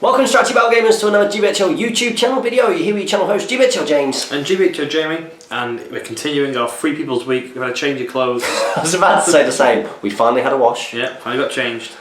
Welcome Strategy Battle Gamers to another GBHL YouTube channel video. You're here with your channel host GBHL James. And GBHL Jamie, and we're continuing our Free People's Week. We've had a change of clothes. I was about to say the same. We finally had a wash. Yeah, finally got changed.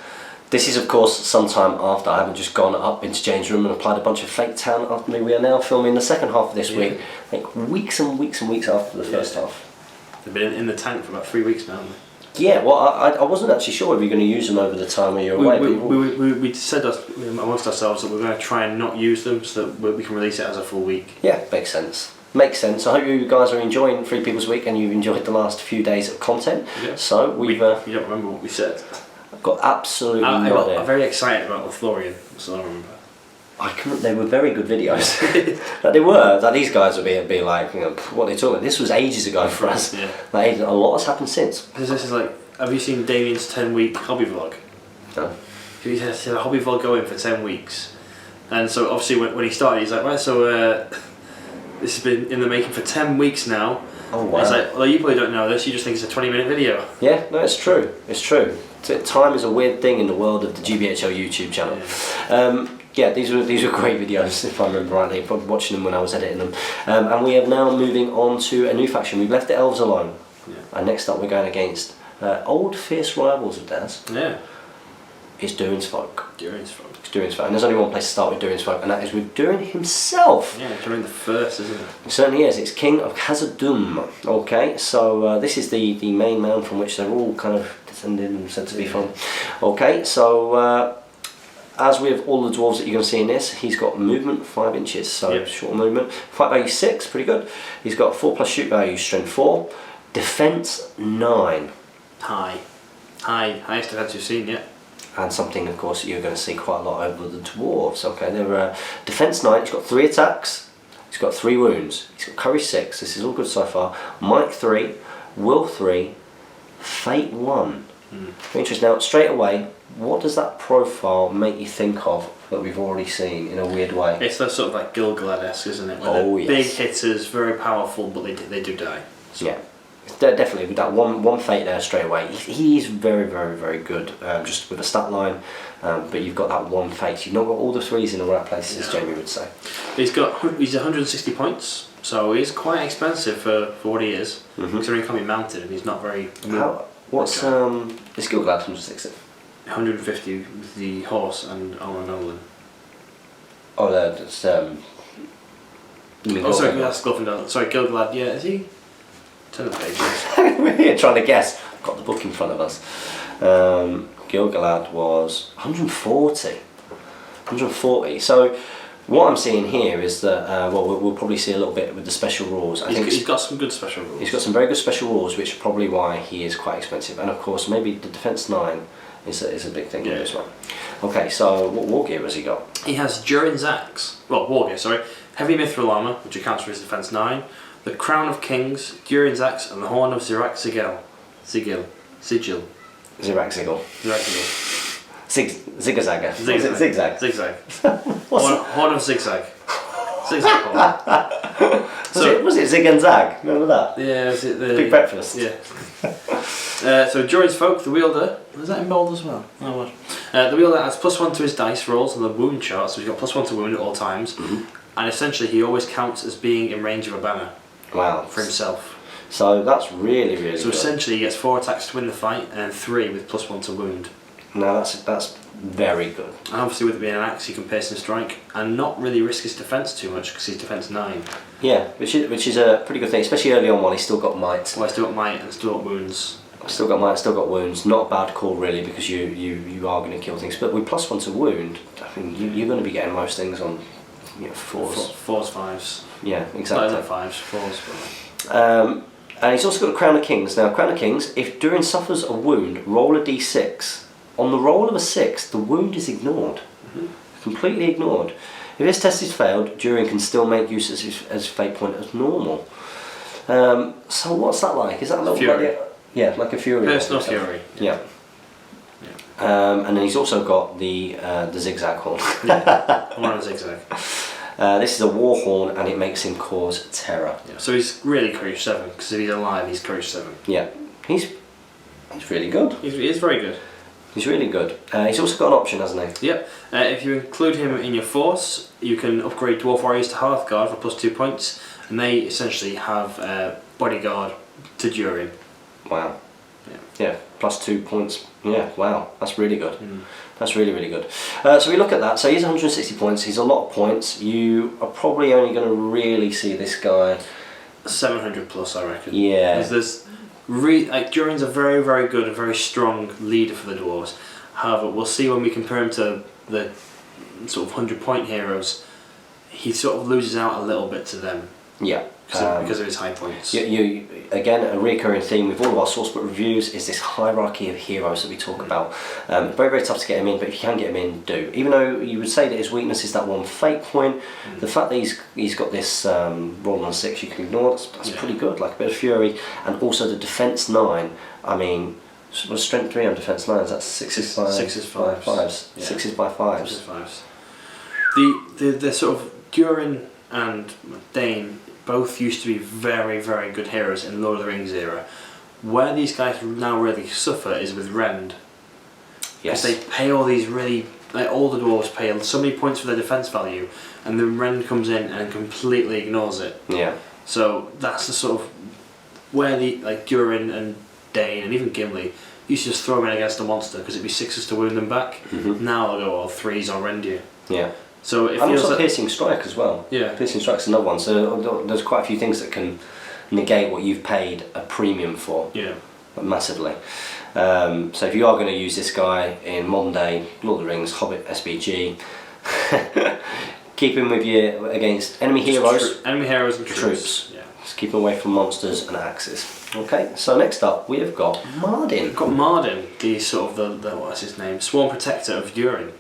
This is of course sometime after I haven't just gone up into James' room and applied a bunch of fake tan after me. We are now filming the second half of this week, like weeks and weeks and weeks after the first half. They've been in the tank for about 3 weeks now, haven't they? Yeah, well, I wasn't actually sure if you're going to use them over the time when you're away. We said amongst ourselves that we're going to try and not use them so that we can release it as a full week. Yeah, makes sense. Makes sense. I hope you guys are enjoying Free People's Week and you've enjoyed the last few days of content. Yeah. So You don't remember what we said? I've got absolutely no idea. I'm very excited about the Florian, so I remember. They were very good videos. That they were. That these guys would be like, you know, what are they talking about? This was ages ago for us. Yeah. Like, a lot has happened since. This is like, have you seen Damien's 10-week hobby vlog? No. He has a hobby vlog going for 10 weeks. And so obviously when he started, he's like, right, so this has been in the making for 10 weeks now. Oh wow. And it's like, well, you probably don't know this, you just think it's a 20-minute video. Yeah, no, it's true. It's true. Time is a weird thing in the world of the GBHL YouTube channel. Yeah. These were great videos, if I remember rightly, probably watching them when I was editing them. And we are now moving on to a new faction. We've left the elves alone. Yeah. And next up we're going against old fierce rivals of theirs. Yeah. It's Durin's folk. Durin's folk. It's Durin's folk. And there's only one place to start with Durin's folk, and that is with Durin himself. Yeah, Durin the first, isn't it? It certainly is. It's King of Hazzard. Okay, so this is the main mound from which they're all kind of descended and said to be from. Okay, so as with all the dwarves that you're going to see in this, he's got movement 5 inches, so short movement. Fight value 6, pretty good. He's got 4+ shoot value, strength 4, defense 9. Highest defense you've seen yet. And something, of course, that you're going to see quite a lot over the dwarves. Okay, they're defense 9. He's got 3 attacks. He's got 3 wounds. He's got courage 6. This is all good so far. Might 3, will 3, fate 1. Interesting. Now, straight away, what does that profile make you think of that we've already seen in a weird way? It's that sort of like Gilgalad-esque, isn't it? Where they're big hitters, very powerful, but they do die. So. Yeah. Definitely, with that one fate there straight away, he's very, very, very good, just with a stat line, but you've got that one fate. You've not got all the 3s in the right places, as Jamie would say. He's 160 points, so he's quite expensive for what he is, considering he can't be mounted and he's not very... Is Gilgalad 160? 150 with the horse and armor Nolan. Oh, that's... sorry, that's Gilgalad. Sorry, Gilgalad, yeah, is he? Turn the pages. We're trying to guess. I've got the book in front of us. Gilgalad was 140. So what I'm seeing here is that we'll probably see a little bit with the special rules. I think he's got some good special rules. He's got some very good special rules, which is probably why he is quite expensive. And of course, maybe the defense 9 is a big thing in this one. Okay, so what war gear has he got? He has Durin's axe. Well, war gear, sorry. Heavy mithril armor, which accounts for his defense 9. The Crown of Kings, Durin's axe, and the Horn of Zirak Sigil. Zigzag. Zigzag. Horn of Zigzag. Zigzag horn. Was it Zig and Zag? Remember that? Yeah, was it the... Big Breakfast. Yeah. So Durin's folk, the wielder, is that in bold as well? Oh, what? The wielder has +1 to his dice rolls on the wound chart, so he's got +1 to wound at all times. And essentially he always counts as being in range of a banner. Wow. For himself. So that's really, really good. So essentially he gets 4 attacks to win the fight and then 3 with +1 to wound. Now that's very good. And obviously with it being an axe he can pierce and strike and not really risk his defence too much because he's defence 9. Yeah, which is a pretty good thing, especially early on while he's still got might. Well, he's still got might and still got wounds. Still got might, still got wounds. Not a bad call really, because you are going to kill things. But with +1 to wound, I mean you're going to be getting most things on 4s. 4s, 5s. Yeah, exactly. Not 5s, 4s. And he's also got the Crown of Kings. Now, Crown of Kings, if Durin suffers a wound, roll a d6. On the roll of a 6, the wound is ignored. Completely ignored. If this test is failed, Durin can still make use of his fate point as normal. So what's that like? Is that a fury? Like a fury. Personal fury. Yeah. And then he's also got the zigzag horn. Horn of Zigzag. This is a war horn and it makes him cause terror. Yeah, so he's really courage 7, because if he's alive he's courage 7. Yeah, he's really good. He is very good. He's really good. He's also got an option, hasn't he? Yep. If you include him in your force, you can upgrade Dwarf Warriors to Hearthguard for +2 points, and they essentially have Bodyguard to Durin. Wow. Yeah. Yeah, +2 points. Yeah, wow, that's really good. That's really, really good. So we look at that. So he's 160 points. He's a lot of points. You are probably only going to really see this guy 700 plus, I reckon. Yeah. Durin's a very, very good and very strong leader for the dwarves. However, we'll see when we compare him to the sort of 100-point heroes, he sort of loses out a little bit to them. Yeah. Because of his high points. You again, a recurring theme with all of our sourcebook reviews is this hierarchy of heroes that we talk about. Very, very tough to get him in, but if you can get him in, do. Even though you would say that his weakness is that one fate point, the fact that he's got this roll on 6 you can ignore, that's pretty good, like a bit of fury. And also the defense 9, I mean, what's strength 3 on defense 9s? That's 6s by 5s. Yeah. 6s by 5s. 6s by 5s. The sort of Durin and Dane both used to be very, very good heroes in Lord of the Rings era. Where these guys now really suffer is with Rend. Yes. Because they pay all these really, all the dwarves pay so many points for their defense value, and then Rend comes in and completely ignores it. Yeah. So that's the sort of where Durin and Dane and even Gimli used to just throw them in against a monster because it'd be 6s to wound them back. Now they'll go all 3s or Rend you. Yeah. So it and feels also like Piercing Strike as well. Yeah. Piercing Strike's another one. So there's quite a few things that can negate what you've paid a premium for. Yeah. Massively. So if you are going to use this guy in modern day Lord of the Rings, Hobbit, SBG, keep him with you against enemy heroes. Enemy heroes and troops. Yeah. Just keep him away from monsters and axes. Okay. So next up we have got Mardan. We've got Mardan, the sort of the what's his name, Sworn Protector of Durin.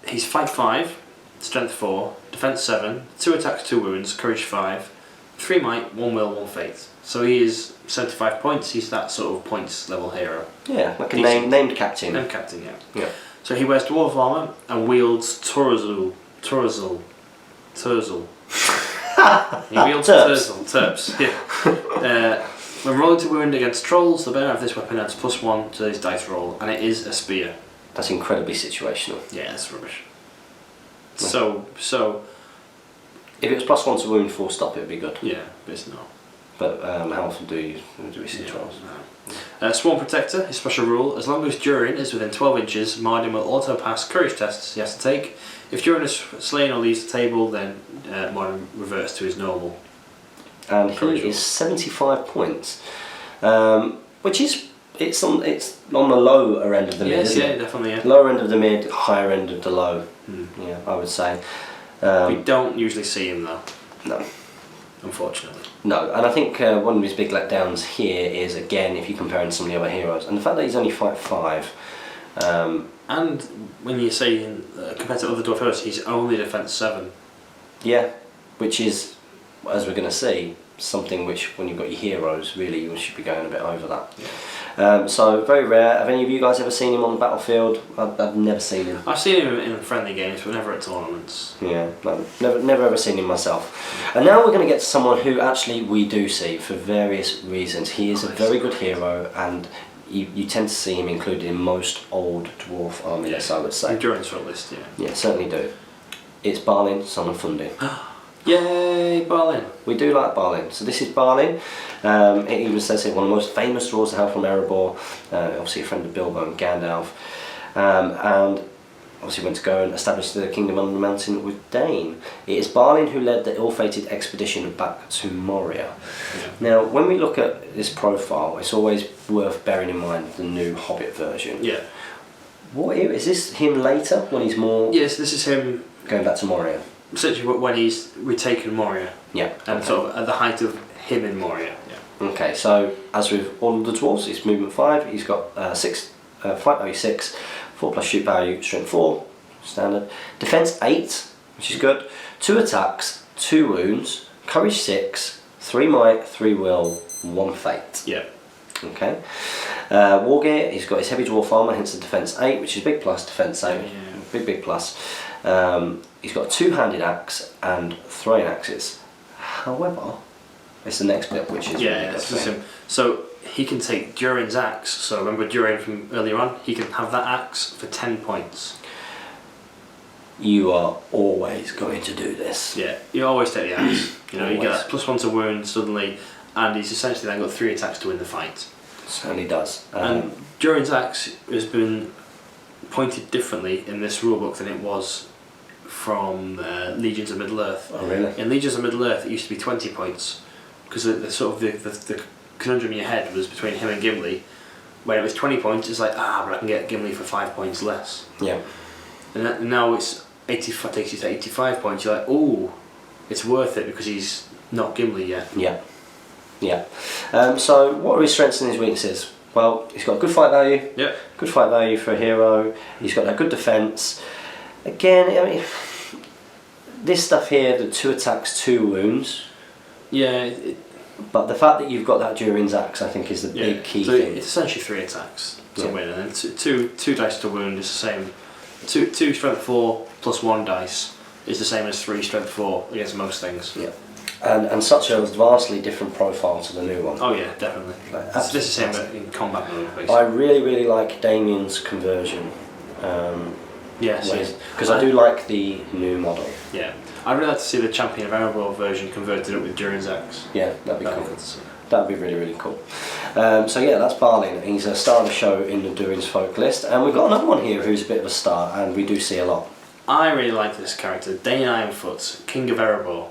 He's fight 5, strength 4, defense 7, 2 attacks, 2 wounds, courage 5, 3 might, 1 will, 1 fate. So he is 75 points. He's that sort of points level hero. Yeah, like a named captain. Named captain, yeah. Yeah. So he wears dwarf armor and wields Turzul. He wields Terps. Yeah. When rolling to wound against trolls, the bearer of this weapon adds +1 to his dice roll, and it is a spear. That's incredibly situational. Yeah, that's rubbish. So if it was +1 to wound, full stop, it'd be good. yeah, but it's not. But how often do we see trolls? No. Sworn Protector, his special rule: as long as Durin is within 12 inches, Mardan will auto pass courage tests he has to take. If Durin is slain or leaves the table, then Mardan reverts to his normal. And he is 75 points, which is it's on the lower end of the mid. Yeah, definitely. Yeah. Lower end of the mid, higher end of the low. Yeah, I would say. We don't usually see him though. No. Unfortunately. No, and I think one of his big letdowns here is, again, if you compare him to some of the other heroes, and the fact that he's only fight 5. And when you say compared to other dwarf heroes, he's only defense 7. Yeah, which is, as we're going to see, something which, when you've got your heroes, really you should be going a bit over that. Yeah. So very rare. Have any of you guys ever seen him on the battlefield? I've never seen him. I've seen him in friendly games, but never at tournaments. Yeah, no, never ever seen him myself. And now we're going to get to someone who actually we do see for various reasons. He is a very good hero, and you tend to see him included in most old dwarf armies, I would say. Durin's short list, yeah. Yeah, certainly do. It's Balin, son of Fundin. Yay, Balin! We do like Balin. So this is Balin. It even says here one of the most famous dwarves to hail from Erebor. Obviously a friend of Bilbo and Gandalf. And obviously went to go and establish the kingdom under the mountain with Dane. It is Balin who led the ill-fated expedition back to Moria. Yeah. Now, when we look at this profile, it's always worth bearing in mind the new Hobbit version. Yeah. What era? Is this him later, when he's more... Yes, this is him... going back to Moria? Essentially when he's retaken Moria. Yeah. And sort of at the height of him in Moria. Yeah. Okay, so as with all of the dwarves, it's movement 5. He's got fight value 6, 4 plus shoot value, strength 4, standard. Defense 8, which is good. 2 attacks, 2 wounds, courage 6, 3 might, 3 will, 1 fate. Yeah. Okay. War gear, he's got his heavy dwarf armour, hence the defense 8, which is big plus, defense 8. Yeah. Big plus. He's got a 2-handed axe and throwing axes. However, it's the next bit which is really This is different. him. So he can take Durin's axe. So remember Durin from earlier on? He can have that axe for 10 points. You are always going to do this. Yeah, you always take the axe. You know, you get Always. that +1 to wound suddenly, and he's essentially then got 3 attacks to win the fight. Certainly does. And Durin's axe has been pointed differently in this rulebook than it was from Legions of Middle-earth. Oh, really? In Legions of Middle-earth it used to be 20 points, because the sort of the conundrum in your head was between him and Gimli. When it was 20 points, it's like, but I can get Gimli for 5 points less. Yeah. And now it's 85, takes you to 85 points, you're like, oh, it's worth it because he's not Gimli yet. Yeah. Yeah. So what are his strengths and his weaknesses? Well, he's got good fight value. Yep. Good fight value for a hero. He's got a good defence. Again, I mean, this stuff here, the 2 attacks, 2 wounds. Yeah. But the fact that you've got that Durin's axe, I think, is the big key so thing. it's essentially 3 attacks to Yeah. win, and then two dice to wound is the same. Two strength 4 plus 1 dice is the same as 3 strength 4 against most things. Yeah. And such a vastly different profile to the new one. Oh yeah, definitely. It's the same in combat mode, basically. I really like Damien's conversion. Yes. Because I do like the new model. Yeah. I'd really like to see the Champion of Erebor version converted up with Durin's axe. Yeah, that'd be That'd be cool. good to see. That'd be really, really cool. So yeah, that's Balin. He's a star of the show in the Durin's folk list. And we've got another one here who's a bit of a star, and we do see a lot. I really like this character, Dane Ironfoot, King of Erebor.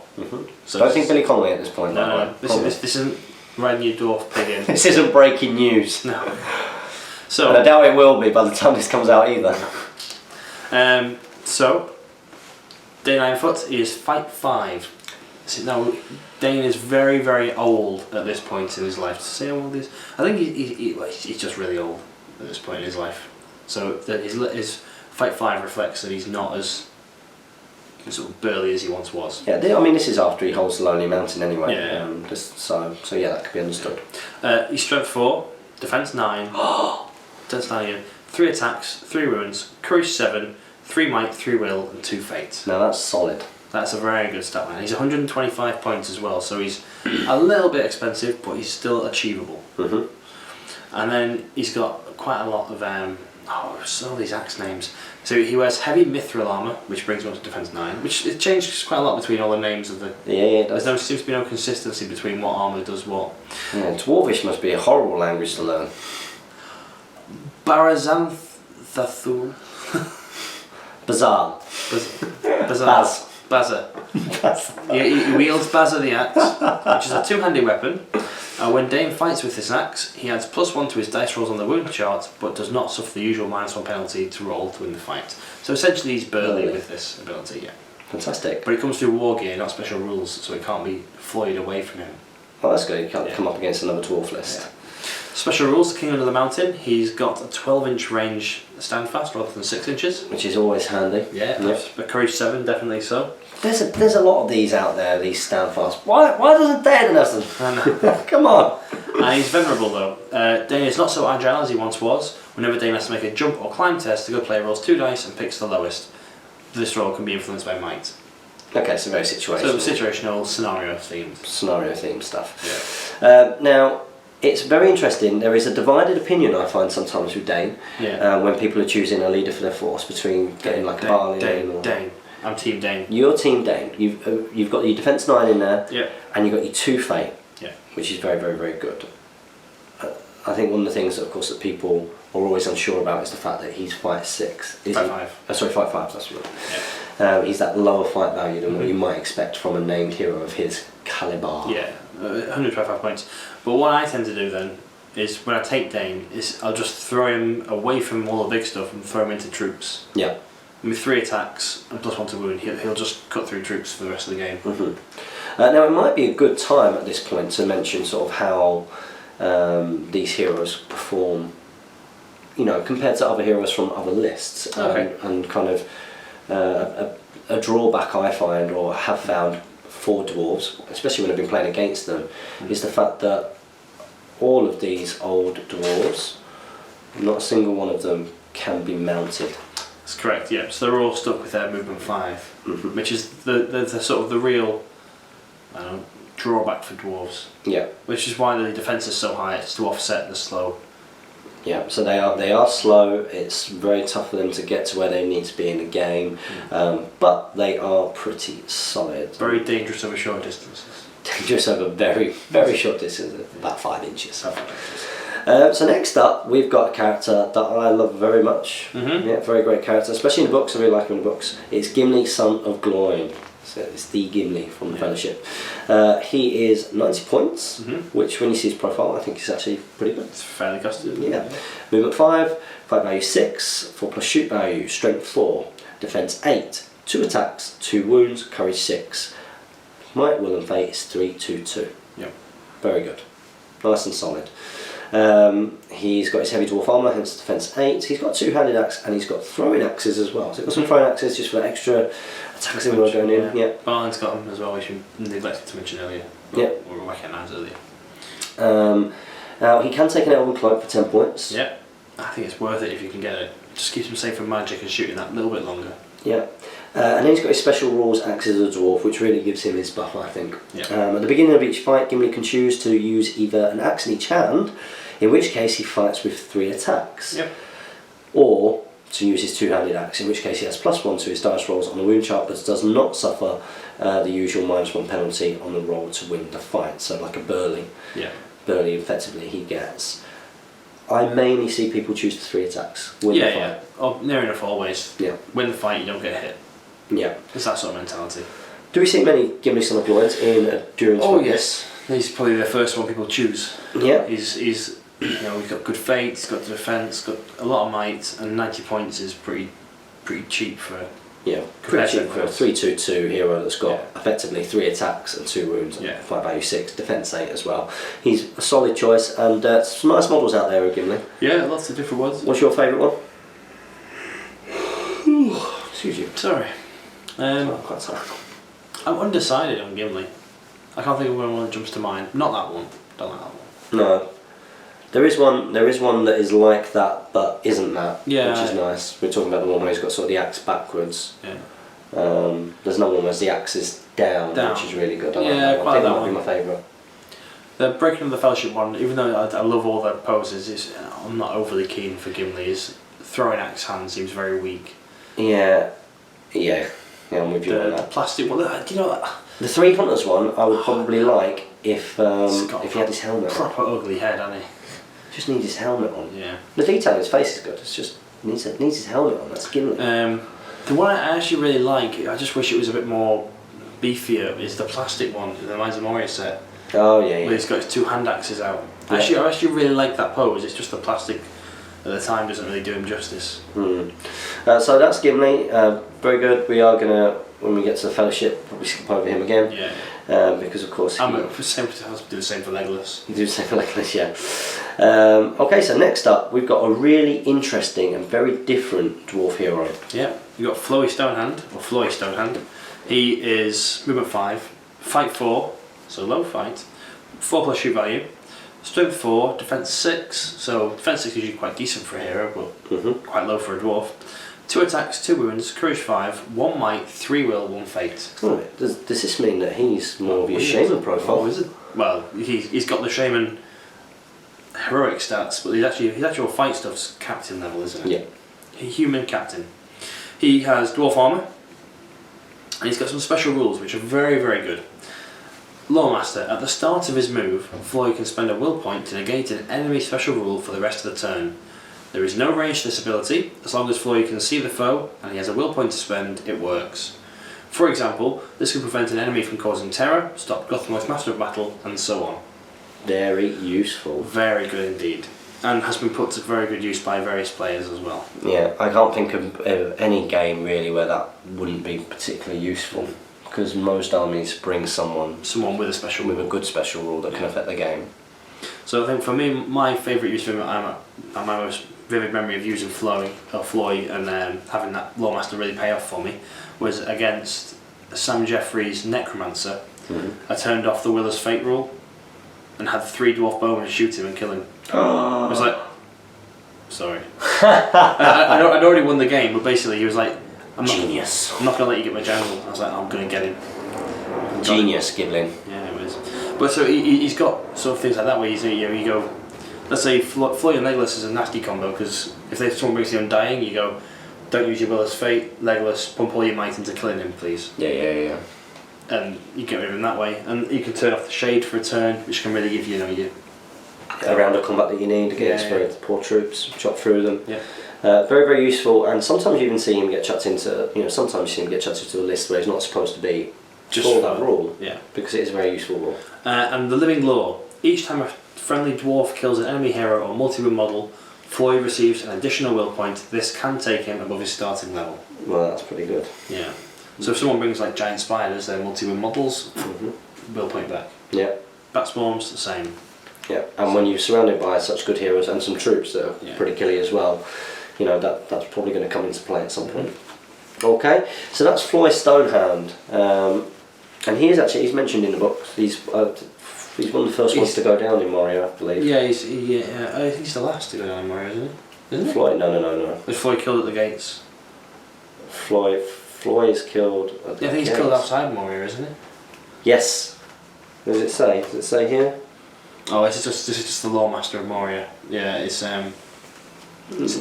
So don't think Billy Connolly at this point. No, this isn't riding your dwarf pig in. This isn't breaking news. No. And I So, doubt it will be by the time this comes out either. so Dane Ironfoot is fight 5. See, now, Dane is very, very old at this point in his life. To say how old he is, I think he's just really old at this point in his life. So that his fight 5 reflects that he's not as sort of burly as he once was. Yeah, I mean, this is after he holds the Lonely Mountain anyway. Yeah. So yeah, that could be understood. He's strength 4, defense 9, defense 9 again, 3 attacks, 3 wounds, courage 7, 3 might, 3 will, and 2 fate. Now that's solid. That's a very good stat line. He's 125 points as well, so he's a little bit expensive, but he's still achievable. And then he's got quite a lot of some of these axe names. So he wears heavy mithril armour, which brings him up to defense 9, which it changes quite a lot between all the names of the. Yeah, it does. There seems to be no consistency between what armour does what. Yeah, Dwarvish must be a horrible language to learn. Barazanthathul. Bizarre. Baz. Baza. He wields Baza the axe, which is a 2-handed weapon. When Dane fights with this axe, he adds +1 to his dice rolls on the wound chart, but does not suffer the usual -1 penalty to roll to win the fight. So essentially he's burly with this ability, yeah. Fantastic. But it comes through war gear, not special rules, so it can't be floyed away from him. Oh, that's good. You can't come up against another dwarf list. Yeah. Special rules, the King Under the Mountain, he's got a 12-inch range standfast rather than 6 inches. Which is always handy. Yeah, a courage 7, definitely so. There's a lot of these out there, these standfast. Why doesn't Dane have them? I know. Come on. And he's venerable though. Dane is not so agile as he once was. Whenever Dane has to make a jump or climb test, the good player rolls 2 dice and picks the lowest. This roll can be influenced by might. Okay, so very situational. So situational, scenario themed. Scenario themed stuff. Yeah. Now, it's very interesting. There is a divided opinion I find sometimes with Dane. Yeah. When people are choosing a leader for their force between getting like a Balin or... Dane. I'm Team Dane. You're Team Dane. You've got your defense 9 in there. Yeah. And you've got your 2 fate. Yeah. Which is very, very, very good. I think one of the things, of course, that people are always unsure about is the fact that he's fight 6. Fight 5. Sorry, fight 5. That's right. Yeah. He's that lower fight value than what you might expect from a named hero of his caliber. Yeah. 125 points. But what I tend to do then is when I take Dane, I'll just throw him away from all the big stuff and throw him into troops. Yeah. With 3 attacks and +1 to wound, he'll just cut through troops for the rest of the game. Now it might be a good time at this point to mention sort of how these heroes perform, compared to other heroes from other lists, and kind of a drawback I find or have found for dwarves, especially when I've been playing against them, is the fact that all of these old dwarves, not a single one of them can be mounted. That's correct, yeah. So they're all stuck with their movement 5, which is the sort of the real drawback for dwarves. Yeah. Which is why the defence is so high. It's to offset the slow. Yeah, so they are slow. It's very tough for them to get to where they need to be in the game, but they are pretty solid. Very dangerous over short distances. Dangerous over very, very short distances, about 5 inches. So next up, we've got a character that I love very much. Yeah, very great character, especially in the books. I really like him in the books. It's Gimli, son of Glóin. So it's the Gimli from the Fellowship. He is 90 points, which when you see his profile, I think is actually pretty good. It's fairly costed. Yeah. Movement 5, fight value 6, 4 plus shoot value, strength 4, defense 8, 2 attacks, 2 wounds, courage 6. Might, will and fate is 3, 2, 2. Yep. Very good. Nice and solid. He's got his heavy dwarf armour, hence defense 8. He's got 2-handed axe and he's got throwing axes as well. So he's got some throwing axes just for that extra attacks in going in. Yeah. Barlin's got them as well, which you neglected to mention earlier. Yeah. Or recognised earlier. Now he can take an elven cloak for 10 points. Yeah. I think it's worth it if you can get it. Just keeps him safe from magic and shooting that little bit longer. Yeah. And then he's got his special rules acts as a dwarf, which really gives him his buff, I think. Yeah. At the beginning of each fight, Gimli can choose to use either an axe in each hand, in which case he fights with 3 attacks. Yep. Or to use his 2-handed axe, in which case he has +1 to his dice rolls on the wound chart, but does not suffer the usual -1 penalty on the roll to win the fight. So like a burly. Yeah. Burly effectively he gets. I mainly see people choose the 3 attacks. Win the fight. Yeah. Oh, near enough always. Yeah. Win the fight, you don't get hit. Yeah. It's that sort of mentality. Do we see many Gimli son of Glóins in Durin's Oh fight? yes. He's probably the first one people choose. Yeah. He's he's got good fate, he's got the defence, got a lot of might, and 90 points is pretty cheap for Yeah, pretty cheap for a 3/2/2 hero that's got effectively 3 attacks and 2 wounds, and fight value 6, defense 8 as well. He's a solid choice, and some nice models out there of Gimli. Yeah, lots of different ones. What's your favourite one? Excuse you. Sorry. I'm quite sorry. I'm undecided on Gimli. I can't think of one that jumps to mind. Not that one. Don't like that one. No. There is one that is like that, but isn't that, Yeah. which is nice. We're talking about the one where he's got sort of the axe backwards. Yeah. There's another one where the axe is down, which is really good. I like that one. I think that might be my favourite. The Breaking of the Fellowship one, even though I love all their poses, I'm not overly keen for Gimli. His throwing axe hand seems very weak. Yeah, I'm with you on The that. plastic one, do you know that? The 3 Hunters one, I would probably like if he had his helmet on. Proper ugly head, hasn't he? Just needs his helmet on. Yeah. The detail in his face is good. It's just needs his helmet on. That's Gimli. The one I actually really like, I just wish it was a bit more beefier, is the plastic one in the Mines of Moria set. Oh yeah. Where he's got his 2 hand axes out. Yeah. I actually really like that pose. It's just the plastic at the time doesn't really do him justice. So that's Gimli. Very good. We are gonna, when we get to the Fellowship, probably skip over him again. Yeah. Because of course I'm do the same for Legolas. You do the same for Legolas, yeah. Okay, so next up we've got a really interesting and very different dwarf hero. Yeah, you got Flowy Stonehand. He is movement 5, fight 4, so low fight, 4 plus shoot value, strength 4, defense 6. So defense 6 is usually quite decent for a hero, but quite low for a dwarf. 2 attacks, 2 wounds, courage 5, 1 might, 3 will, 1 fate. Oh, does this mean that he's more of your shaman profile? Oh, is it? Well, he's got the shaman heroic stats, but his actual fight stuff's captain level, isn't it? Yeah. Human captain. He has dwarf armour, and he's got some special rules which are very, very good. Lawmaster, at the start of his move, Floyd can spend a will point to negate an enemy special rule for the rest of the turn. There is no range to this ability. As long as Floyd can see the foe and he has a will point to spend, it works. For example, this can prevent an enemy from causing terror, stop Gotham's Master of Battle, and so on. Very useful. Very good indeed. And has been put to very good use by various players as well. Yeah, I can't think of any game really where that wouldn't be particularly useful, because most armies bring someone with a special with rule. a good special rule that can affect the game. So I think for me, my favourite use of him, my most vivid memory of using Floyd and having that Lawmaster really pay off for me, was against Sam Jeffrey's Necromancer. I turned off the Willer's Fate rule and had 3 dwarf bowmen to shoot him and kill him. I was like, sorry. I'd already won the game, but basically he was like, I'm not going to let you get my general. I was like, I'm going to get him. Genius, Giblin. Yeah, it was. But so he's got sort of things like that where you go, let's say Floy and Legolas is a nasty combo because if someone brings the Undying, you go, don't use your Will as Fate, Legolas, pump all your might into killing him, please. Yeah. And you get rid of him that way, and you can turn off the Shade for a turn, which can really give you, a round of combat that you need against poor troops, chop through them. Yeah. Very, very useful, and sometimes you even see him get chucked into, sometimes you see him get chucked into a list where he's not supposed to be just for that rule. Yeah. Because it is a very useful rule. And the Living Law. Each time a friendly dwarf kills an enemy hero or multi-win model, Floyd receives an additional will point. This can take him above his starting level. Well, that's pretty good. Yeah. So if someone brings like giant spiders, they're multi-win models, will point back. Yeah. Bat Swarms, the same. Yeah, and when you're surrounded by such good heroes and some troops that are pretty killy as well, that's probably going to come into play at some point. Okay, so that's Floy Stonehound, and he's mentioned in the book. He's one of the first ones to go down in Moria, I believe. Yeah, I think he's the last to go down in Moria, isn't he? Floy? No. Was Floy killed at the gates? Floy is killed at the I think he's killed outside Moria, isn't he? Yes. What does it say? Does it say here? Oh, this is just the Lawmaster of Moria. Yeah, it's a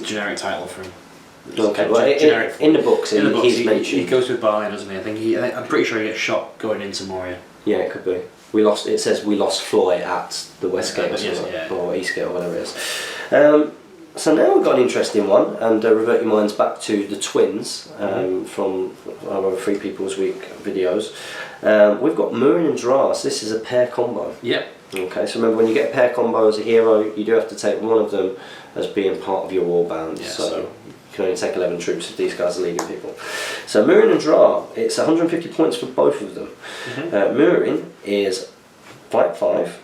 generic title for him. Okay, well, in the books, he's mentioned. He goes with Barley, doesn't he? I'm pretty sure he gets shot going into Moria. Yeah, it could be. It says we lost Floy at the West Gate or East Gate or whatever it is. So now we've got an interesting one, and revert your minds back to the twins from our Free People's Week videos. We've got Miriam and Dras. This is a pair combo. Yep. Okay, so remember when you get a pair combo as a hero, you do have to take one of them as being part of your warband. Yeah, so you can only take 11 troops if these guys are leading people. So Miriam and Dra, it's 150 points for both of them. Miriam is Fight 5.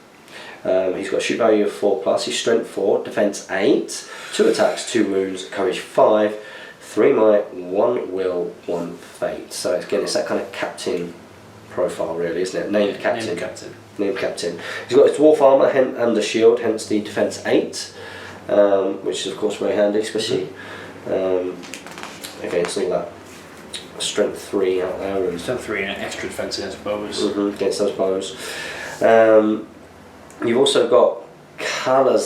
He's got a shoot value of 4+, he's strength 4, defense 8, 2 attacks, 2 wounds, courage 5, 3 might, 1 will, 1 fate. So it's that kind of captain profile really, isn't it? Named captain. Named captain. He's got his dwarf armour and the shield, hence the defense 8, which is of course very handy, especially against all that strength 3 out there. And strength 3 and extra defense against bows. Against those bows. You've also got Cal.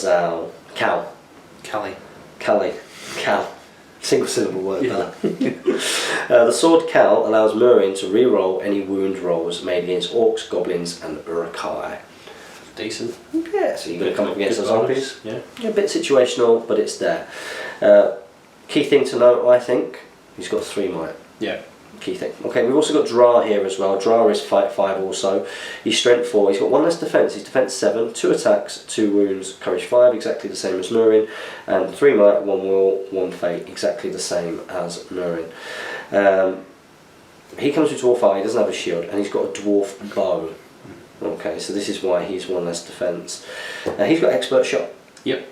Single syllable word. Yeah. The sword Cal allows Miriam to re-roll any wound rolls made against orcs, goblins, and Uruk-hai. Decent. Yeah, so you're going to come up against those zombies. Yeah, a bit situational, but it's there. Key thing to note, I think, he's got 3 might. Yeah. Key thing. Okay, we've also got Dra here as well. Dra is Fight 5 also. He's strength 4. He's got 1 less defense. He's defense 7, 2 attacks, 2 wounds, courage 5, exactly the same as Nurin, and 3 might, 1 will, 1 fate, exactly the same as Nurin. He comes with Dwarf Eye. He doesn't have a shield, and he's got a Dwarf Bow. Okay, so this is why he's 1 less defense. He's got Expert Shot. Yep.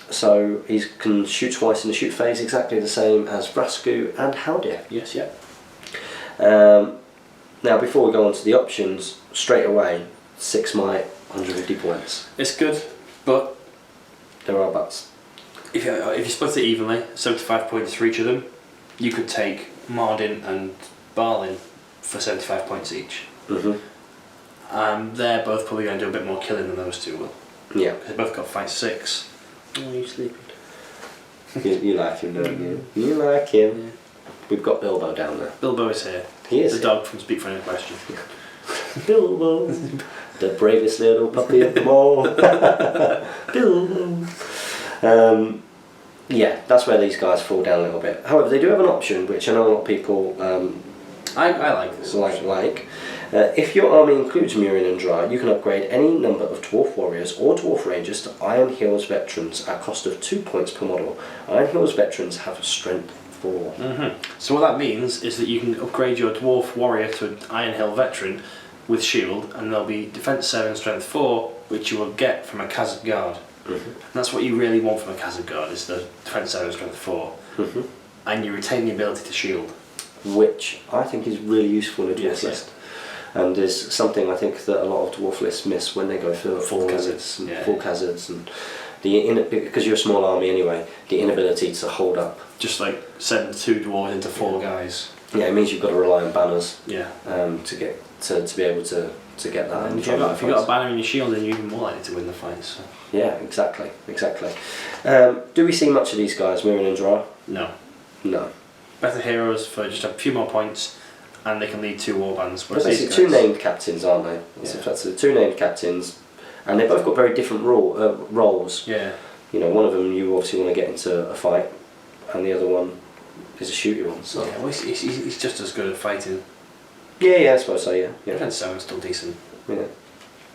So he can shoot twice in the shoot phase, exactly the same as Vrasku and Haldir. Yes, yeah. Now before we go on to the options, straight away, 6 might, 150 points. It's good, but there are buts. If you split it evenly, 75 points for each of them, you could take Mardan and Balin for 75 points each. They're both probably going to do a bit more killing than those two will. Yeah. They both got fight 6. Oh, you sleeping? you like him, don't you? You like him. Yeah. We've got Bilbo down there. Bilbo is here. He is. The dog from Speak for Any Question. Bilbo, the bravest little puppy of them all. Bilbo. Yeah, that's where these guys fall down a little bit. However, they do have an option, which I know a lot of people I like this. If your army includes Miriam and Dra, you can upgrade any number of Dwarf Warriors or Dwarf Rangers to Iron Hills Veterans at a cost of 2 points per model. Iron Hills Veterans have strength 4. So what that means is that you can upgrade your Dwarf Warrior to an Iron Hill Veteran with shield, and there'll be defense 7, strength 4, which you will get from a Hazzard Guard. And that's what you really want from a Hazzard Guard, is the defense 7, strength 4. And you retain the ability to shield. Which I think is really useful in a Dwarf list. And is something I think that a lot of Dwarf lists miss when they go for full Hazards and full Hazards, and because you're a small army anyway, the inability to hold up. Just like send 2 dwarves into 4 guys. Yeah, it means you've got to rely on banners. Yeah. To get to be able to get that. And if you've got a banner in your shield, then you're even more likely to win the fight. So. Yeah, exactly. Do we see much of these guys, Miriam and Dra? No. No. Better heroes for just a few more points, and they can lead 2 warbands. But basically, 2 named captains, aren't they? That's 2 named captains, and they've both got very different roles. Yeah. You know, one of them you obviously want to get into a fight, and the other one is a shooty one. So. Yeah, well, he's just as good at fighting. Yeah, I suppose so. Yeah. Defense 7's still decent. Yeah.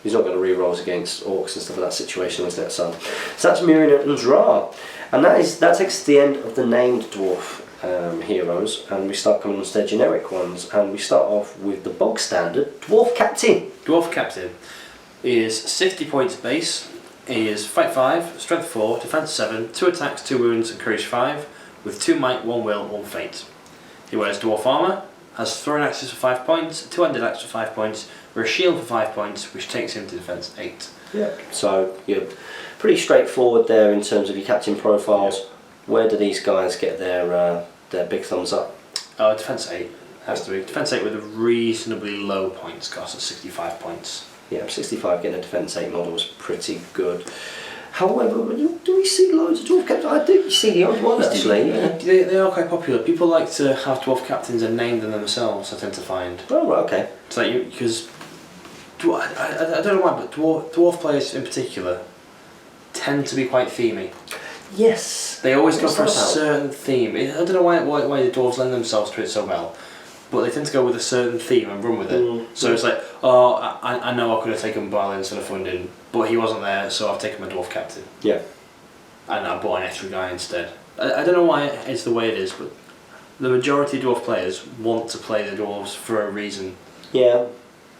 He's not going to re-rolls against orcs and stuff like that situation, is it? So that's Miriam and Dra, and that takes us to the end of the named dwarf heroes, and we start coming on to their generic ones, and we start off with the bog standard Dwarf Captain. Dwarf Captain is 60 points base. He is Fight 5, Strength 4, Defense 7, 2 attacks, 2 wounds, and Courage 5, with 2 might, 1 will, 1 fate. He wears dwarf armour, has thrown axes for 5 points, 2-handed axe for 5 points, or a shield for 5 points, which takes him to defense 8. Yeah. So you're pretty straightforward there in terms of your captain profiles. Yeah. Where do these guys get their big thumbs up? Defense 8 has to be. Defense 8 with a reasonably low points cost at 65 points. Yeah, 65 getting a defense 8 model is pretty good. However, do we see loads of dwarf captains? I do see the odd one actually. Yeah. They are quite popular. People like to have dwarf captains and name them themselves, I tend to find. Oh, right, okay. So because I don't know why, but dwarf players in particular tend to be quite themey. Yes. They always go for a certain theme. I don't know why the dwarves lend themselves to it so well, but they tend to go with a certain theme and run with it. So it's like, oh, I know I could have taken Balin instead of Fundin, but he wasn't there, so I've taken my dwarf captain. Yeah. And I bought an extra guy instead. I don't know why it's the way it is, but the majority of dwarf players want to play the dwarves for a reason. Yeah.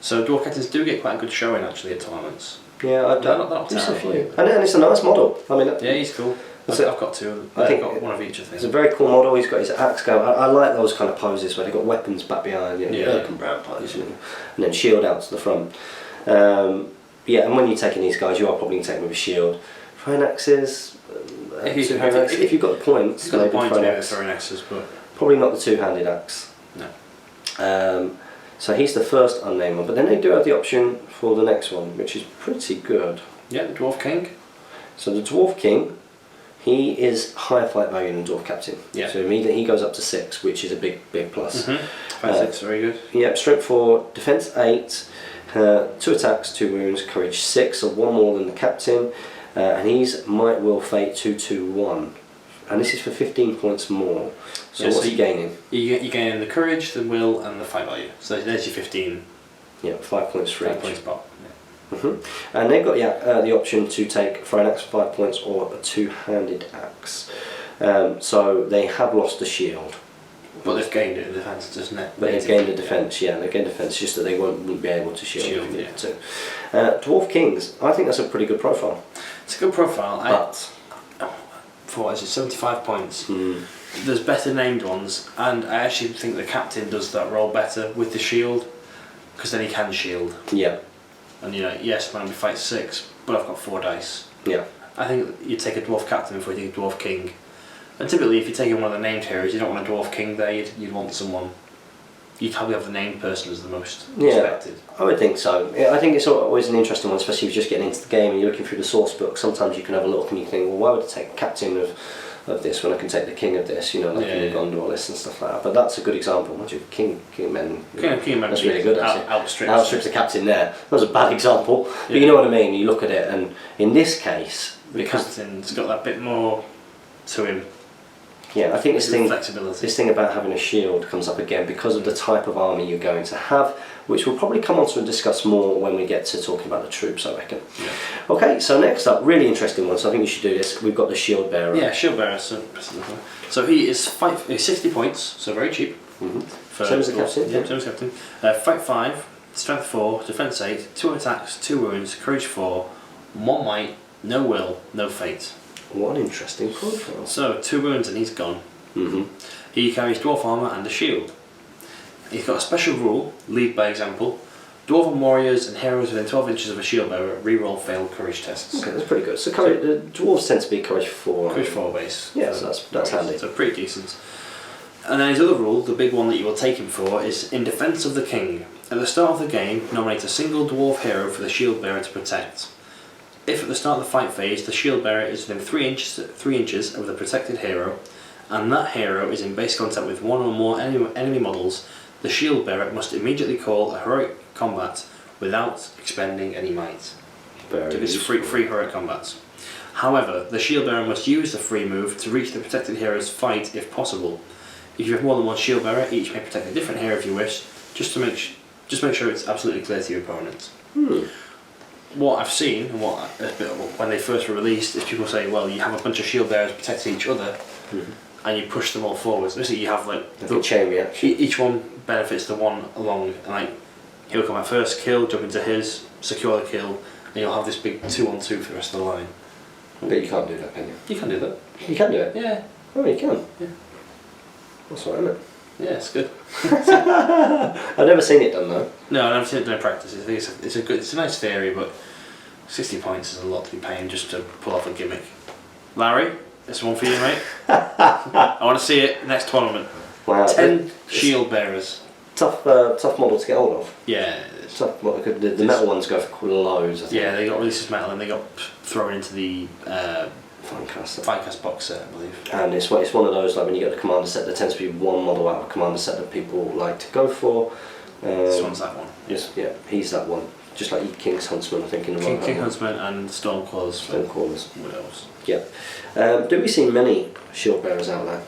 So dwarf captains do get quite a good showing actually at tournaments. Yeah, I've done not terrible. And it's a nice model. I mean, yeah, he's cool. I've got 2. I've got one of each, I think. It's a very cool model. He's got his axe going. I like those kind of poses where they've got weapons back behind, black and brown pose, and then shield out to the front. Yeah, and when you're taking these guys, you are probably going to take them with a shield. Throwing axes, if you've got the points, maybe throwing axes, but probably not the 2-handed axe. No. So he's the first unnamed one, but then they do have the option for the next one, which is pretty good. Yeah, the Dwarf King. So the Dwarf King, he is higher flight value than Dwarf Captain. Yeah. So immediately he goes up to 6, which is a big plus. 5-6, very good. Yep, Strength 4, Defense 8, 2 attacks, 2 wounds, Courage 6, so 1 more than the Captain, and he's Might, Will, Fate 2-2-1. And this is for 15 points more. So what's he gaining? You're gaining the Courage, the Will, and the Fight value. So there's your 15. Yeah, 5 points for each. 5 points pop. Yeah. And they've got the option to take for an axe for 5 points or a 2-handed axe. So they have lost the shield. But they've gained it in defence, doesn't it? But they've gained a defence, yeah, they've gained defence, just that they won't be able to shield if they needed to. Dwarf Kings, I think that's a pretty good profile. It's a good profile. But for what is it, 75 points. There's better named ones, and I actually think the captain does that role better with the shield, because then he can shield. Yeah. And yes, man, we fight 6, but I've got 4 dice. Yeah. I think you take a dwarf captain before you take a dwarf king. And typically, if you're taking one of the named heroes, you don't want a dwarf king there. You'd want someone. You'd probably have the named person as the most respected. I would think so. Yeah, I think it's always an interesting one, especially if you're just getting into the game and you're looking through the source book. Sometimes you can have a look and you think, well, why would I take the captain of this when I can take the king of this? King of Gondor list and stuff like that. But that's a good example. King men. That's really good. Outstrips the captain there. That was a bad example, but you know what I mean. You look at it, and in this case, the captain's got that bit more to him. Yeah, I think this thing about having a shield comes up again because of the type of army you're going to have, which we'll probably come on to and discuss more when we get to talking about the troops, I reckon. Yeah. Okay, so next up, really interesting one, so I think we should do this. We've got the shield bearer. Yeah, shield bearer. So he is 60 points, so very cheap. Same as the captain. Yeah, same as the captain. Fight 5, Strength 4, Defense 8, 2 attacks, 2 wounds, Courage 4, 1 might, no will, no fate. What an interesting profile. So 2 wounds and he's gone. He carries dwarf armour and a shield. He's got a special rule, lead by example. Dwarven warriors and heroes within 12 inches of a shield bearer reroll failed courage tests. Okay, that's pretty good. So the dwarves tend to be courage 4. Courage 4 base. Yeah, so that's handy. So pretty decent. And then his other rule, the big one that you will take him for, is in defence of the king. At the start of the game, nominate a single dwarf hero for the shield bearer to protect. If at the start of the fight phase, the shield bearer is within 3 inches of the protected hero, and that hero is in base contact with one or more enemy models, the shield bearer must immediately call a heroic combat without expending any might. It's free heroic combats. However, the shield bearer must use the free move to reach the protected hero's fight if possible. If you have more than one shield bearer, each may protect a different hero if you wish, just make sure it's absolutely clear to your opponent. What I've seen, and when they first were released, is people say, well, you have a bunch of shield bearers protecting each other, and you push them all forwards. Basically, you have like a chain reaction. Each one benefits the one along, and like he'll come out first, kill, jump into his, secure the kill, and you'll have this big 2-on-2 for the rest of the line. But you can't do that, can you? You can do that. You can do it? Yeah. Oh, you can? Yeah. That's all right, isn't it? Yeah, it's good. I've never seen it done though. No, I've never seen it done in practice. I think it's a nice theory, but 60 points is a lot to be paying just to pull off a gimmick. Larry, this one for you, mate. I want to see it next tournament. Wow. 10 shield bearers. Tough model to get hold of. Yeah. Tough. The metal ones go for loads, I think. Yeah, they got released as metal and they got thrown into the Finecast box set, I believe. And it's one of those, like when you get the commander set, there tends to be one model out of a commander set that people like to go for. This one's that one. Yes, yeah, he's that one. Just like King's Huntsman, I think, in the King Huntsman and Stormcallers. What else? Yeah. Do we see many shield bearers out there?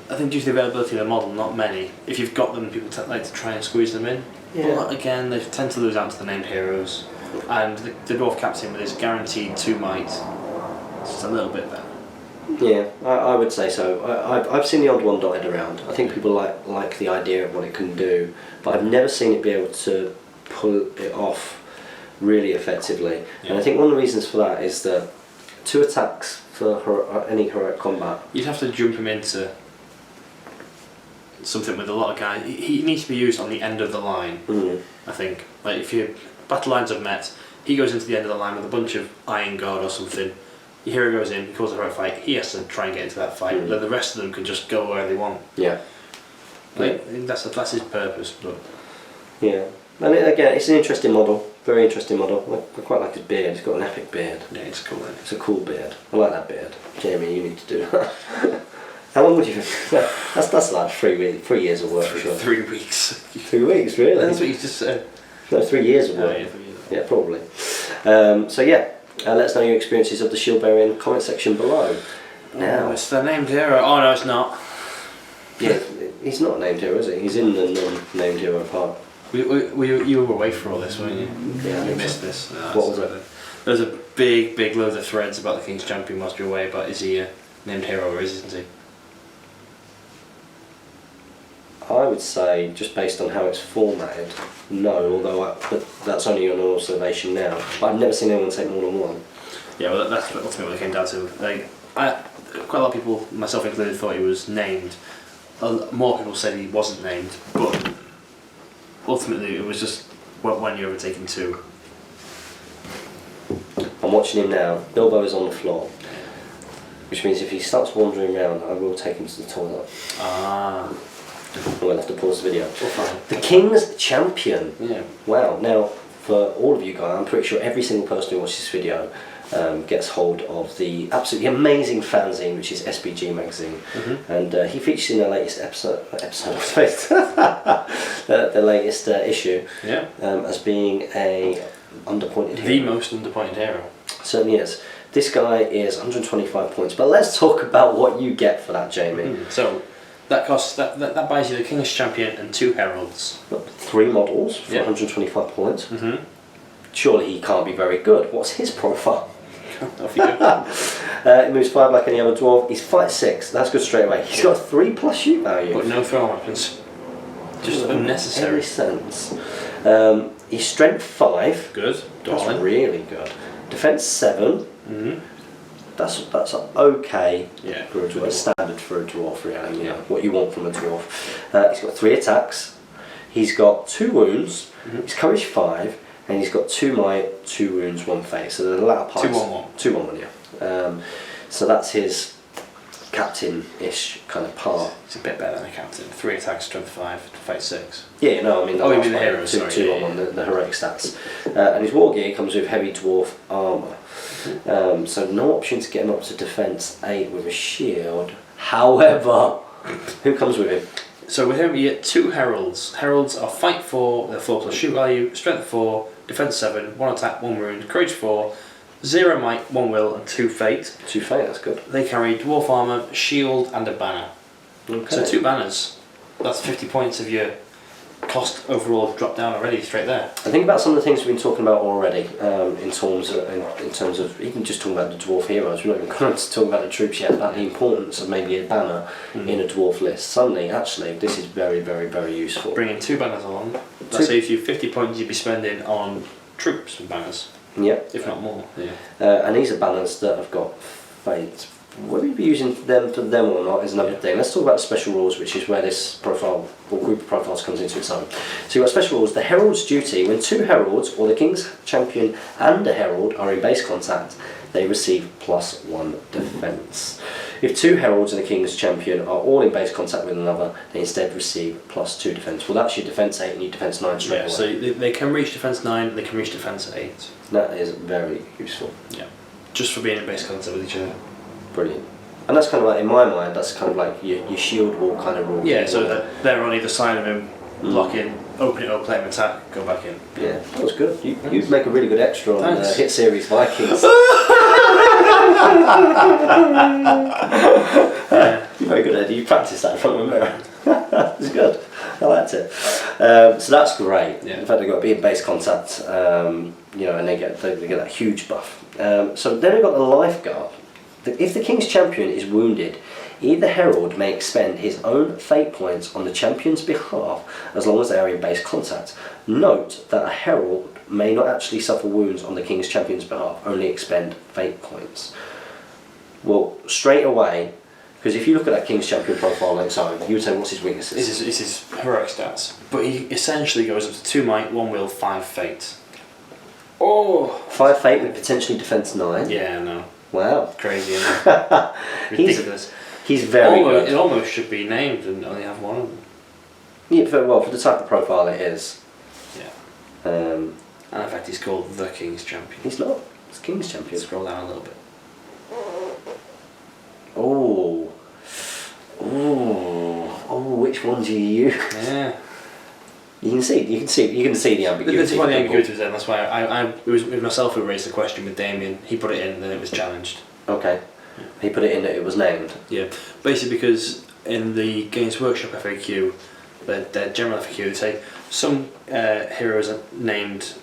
I think due to the availability of the model, not many. If you've got them, people like to try and squeeze them in. Yeah. But again, they tend to lose out to the named heroes. And the Dwarf Captain with his guaranteed 2 might, it's just a little bit better. Yeah, I would say so. I've seen the odd one dotted around. I think people like the idea of what it can do, but I've never seen it be able to pull it off really effectively. Yeah. And I think one of the reasons for that is that 2 attacks for any heroic combat. You'd have to jump him into something with a lot of guys. He needs to be used on the end of the line, I think. Like if your battle lines have met, he goes into the end of the line with a bunch of Iron Guard or something. Your hero goes in, he calls a heroic fight, he has to try and get into that fight. Then the rest of them can just go where they want. Yeah. Like, that's his purpose. But yeah. And again, it's an interesting model. Very interesting model. I quite like his beard. He's got an epic beard. Yeah, it's cool. Isn't it? It's a cool beard. I like that beard. Jamie, you need to do that. How long would you? That's like 3 years of work. 3 weeks. 3 weeks, really? That's what you just said. No, 3 years of work. Yeah, probably. So yeah, let us know your experiences of the shield bearer in the comment section below. Now, it's the named hero. Oh no, it's not. Yeah, he's not a named hero, is he? He's in the non-named hero part. You were away for all this, weren't you? Yeah, you missed this. No, what was it? There's a big load of threads about the King's Champion whilst you're away, but is he a named hero or isn't he? I would say, just based on how it's formatted, no, although but that's only an observation now. But I've never seen anyone take more than one. Yeah, well that's ultimately what it came down to. Like, quite a lot of people, myself included, thought he was named. More people said he wasn't named, but ultimately it was just when you're overtaking 2. I'm watching him now. Bilbo is on the floor, which means if he starts wandering around, I will take him to the toilet. Ah. We'll have to pause the video. The King's Champion. Yeah. Wow. Now, for all of you guys, I'm pretty sure every single person who watches this video gets hold of the absolutely amazing fanzine, which is SBG magazine, and he features in the latest the latest issue, as being a underpointed hero. The most underpointed hero. Certainly is. This guy is 125 points, but let's talk about what you get for that, Jamie. So. That costs that buys you the King's Champion and 2 heralds. 3 models for 125 points. Surely he can't be very good. What's his profile? Off you go. He moves 5 like any other dwarf. He's fight 6. That's good straight away. He's got 3+ shoot value. But no throwing weapons. Just unnecessary. Every sense. He's strength 5. Good. That's really good. Defense 7. That's okay. Yeah. For a dwarf. Standard for a dwarf, really. You know, what you want from a dwarf. He's got 3 attacks. He's got 2 wounds. He's courage 5, and he's got 2 might, 2 wounds, 1 fate. So the latter part. 2-1-1. 2-1-1, yeah. So that's his captain-ish kind of part. It's a bit better than a captain. 3 attacks, strength 5, fight 6. Yeah, no, I mean you mean the heroes? Two, Sorry, two yeah, on the heroic stats. And his war gear comes with heavy dwarf armour. So no option to get him up to defence 8 with a shield. However, who comes with him? So with him you get 2 heralds. Heralds are fight 4, they're 4 plus shoot value, strength 4, defence 7, 1 attack, 1 wound, courage 4, 0 might, 1 will, and 2 fate. 2 fate, that's good. They carry dwarf armour, shield, and a banner. Okay. So 2 banners. That's 50 points of your cost overall drop down already straight there. I think about some of the things we've been talking about already in terms of even just talking about the dwarf heroes. We're not even going to talk about the troops yet, about the importance of maybe a banner in a dwarf list. Suddenly, actually, this is very, very, very useful. Bringing 2 banners along, that saves you 50 points you'd be spending on troops and banners. Yep. If not more. Yeah. And these are banners that have got fate. Whether you'd be using them for them or not is another thing. Let's talk about special rules, which is where this profile or group of profiles comes into its own. So you've got special rules. The herald's duty: when 2 heralds or the king's champion and a herald are in base contact, they receive +1 defence. If 2 heralds and the king's champion are all in base contact with another, they instead receive +2 defence. Well, that's your defence 8 and your defence 9 straight away. So they can reach defence 9 and they can reach defence 8. That is very useful. Yeah. Just for being in base contact with each other. Brilliant. And that's kind of like, in my mind, that's kind of like your shield wall kind of rule. Yeah, so that they're on either side of him, block in, open it up, let him attack, go back in. Yeah, that was good. You'd make a really good extra on hit series Vikings. Yeah. You're very good at it. You practiced that in front of a mirror. It was good. I liked it. So that's great. Yeah. In fact, they've got to be in base contact, and they get that huge buff. So then we've got the lifeguard. If the king's champion is wounded, either herald may expend his own fate points on the champion's behalf as long as they are in base contact. Note that a herald may not actually suffer wounds on the king's champion's behalf, only expend fate points. Well, straight away, because if you look at that king's champion profile like so, you would say, what's his weaknesses? It's his heroic stats. But he essentially goes up to 2 might, 1 will, 5 fate. Oh! 5 fate with potentially defence 9. Yeah, no. Wow. Crazy, isn't it? Ridiculous. He's very good. It almost should be named and only have one of them. Yeah, for the type of profile it is. Yeah. And in fact, he's called the King's Champion. He's not. It's King's Champion. Scroll down a little bit. Oh. Which one do you use? Yeah. You can see the ambiguity. That's why the ambiguity was in. That's why it was myself who raised the question with Damien. He put it in, and then it was challenged. Okay. He put it in that it was named. Yeah. Basically, because in the Games Workshop FAQ, their general FAQ, they say some heroes are named,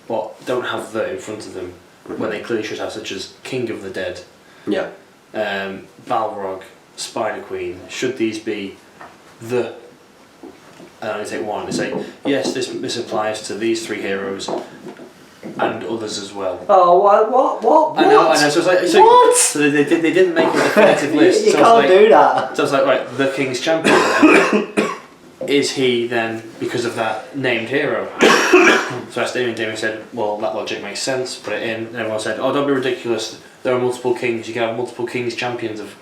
but don't have the in front of them when they clearly should have, such as King of the Dead. Yeah. Balrog, Spider Queen. Should these be the? And I only take one. They say yes. This applies to these 3 heroes and others as well. Oh, what? I know. So it's like what? So they didn't make a definitive list. You so can't do that. So it's like, right, the King's Champion. Then, is he then because of that named hero? So I asked Damien. Damien said, well, that logic makes sense. Put it in. And everyone said, oh, don't be ridiculous. There are multiple kings. You can have multiple kings, champions of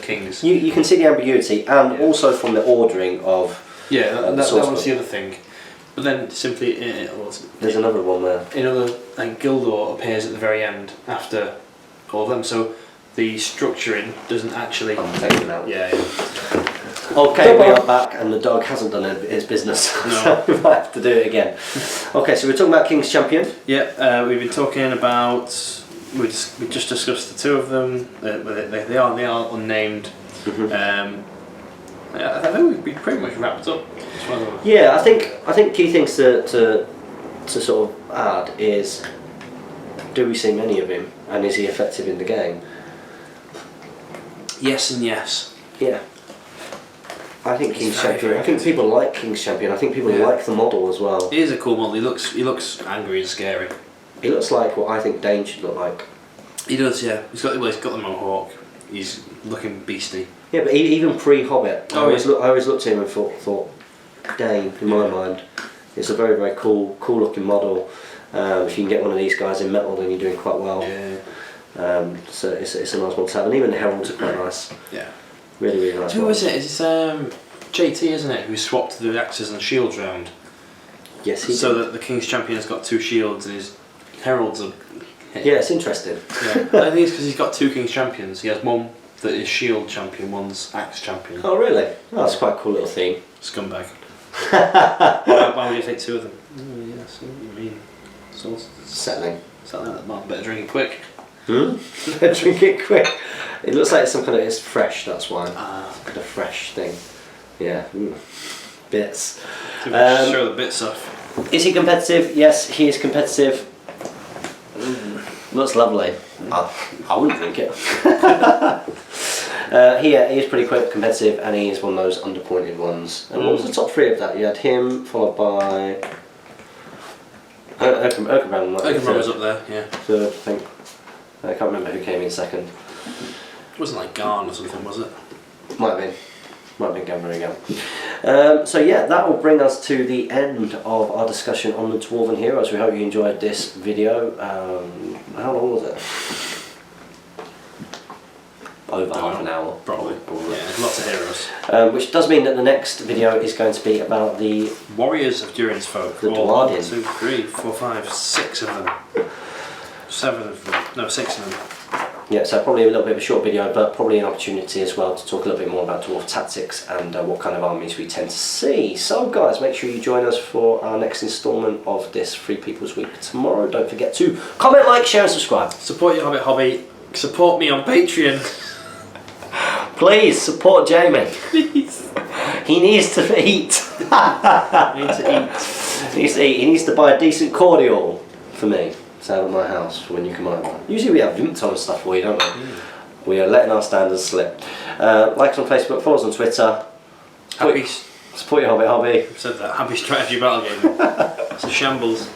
kings. You can see the ambiguity, and also from the ordering of. Yeah, that was the other thing. But then simply, there's another one there. Another, like Gildor appears at the very end after all of them, so the structuring doesn't actually. I'm taking out. Yeah. Okay, we are back, and the dog hasn't done his business, No. so we might have to do it again. Okay, so we're talking about King's Champion. Yeah, we've been talking about. We just discussed the 2 of them. They are unnamed. Mm-hmm. I think we pretty much wrapped up. Yeah, I think key things to sort of add is, do we see many of him, and is he effective in the game? Yes and yes. Yeah. I think King's Champion. I think people like King's Champion. I think people like the model as well. He is a cool model. He looks angry and scary. He looks like what I think Dane should look like. He does, yeah. He's got the mohawk. He's looking beastly. Yeah, but even pre-Hobbit, I Oh, always looked at him and thought, Dane, in my mind, it's a very, very cool looking model. If you can get one of these guys in metal, then you're doing quite well. Yeah. So it's a nice one to have, and even the heralds are quite nice. Yeah. Really, really nice. Who was it? It's JT, isn't it? Who swapped the axes and shields round. Yes, he So did. that the King's champion has got 2 shields and his heralds are. Yeah, it's interesting. Yeah. I think it's because he's got 2 King's champions. He has one that is shield champion, one's axe champion. Oh, really? Oh, that's quite a cool little theme. Scumbag. Why would you take 2 of them? Oh, yeah, so what you mean? So Settling. something like that. Better drink it quick. Drink it quick. It looks like some kind of, it's fresh, that's why. Kind of fresh thing. Yeah. Bits. Show the bits off. Is he competitive? Yes, he is competitive. Looks lovely. I wouldn't drink it. He is pretty quick, competitive, and he is one of those underpointed ones. And what was the top 3 of that? You had him, followed by Oakenbrand. Oakenbrand was up there, yeah. Third, I think. I can't remember who came in second. It wasn't like Garn or something, was it? Might have been. Might have been Gamma again. So yeah, that will bring us to the end of our discussion on the Dwarven Heroes. We hope you enjoyed this video. How long was it? Over half an hour. Probably. Yeah, lots of heroes. Which does mean that the next video is going to be about the Warriors of Durin's folk. The 1, Dwarven. 2, 3, 4, 5, 6 of them. 7 of them. No, 6 of them. Yeah, so probably a little bit of a short video, but probably an opportunity as well to talk a little bit more about dwarf tactics and what kind of armies we tend to see. So guys, make sure you join us for our next instalment of this Free People's Week tomorrow. Don't forget to comment, like, share and subscribe. Support your Hobbit hobby. Support me on Patreon. Please support Jamie. Please. He needs to eat. I need to eat. He needs to eat. He needs to buy a decent cordial for me. It's out of my house for when you come over. Usually we have Vimto and stuff for you, don't we? We are letting our standards slip. Like us on Facebook, follow us on Twitter. Happy. Support your hobby. I've said that. Happy strategy battle game. It's a shambles.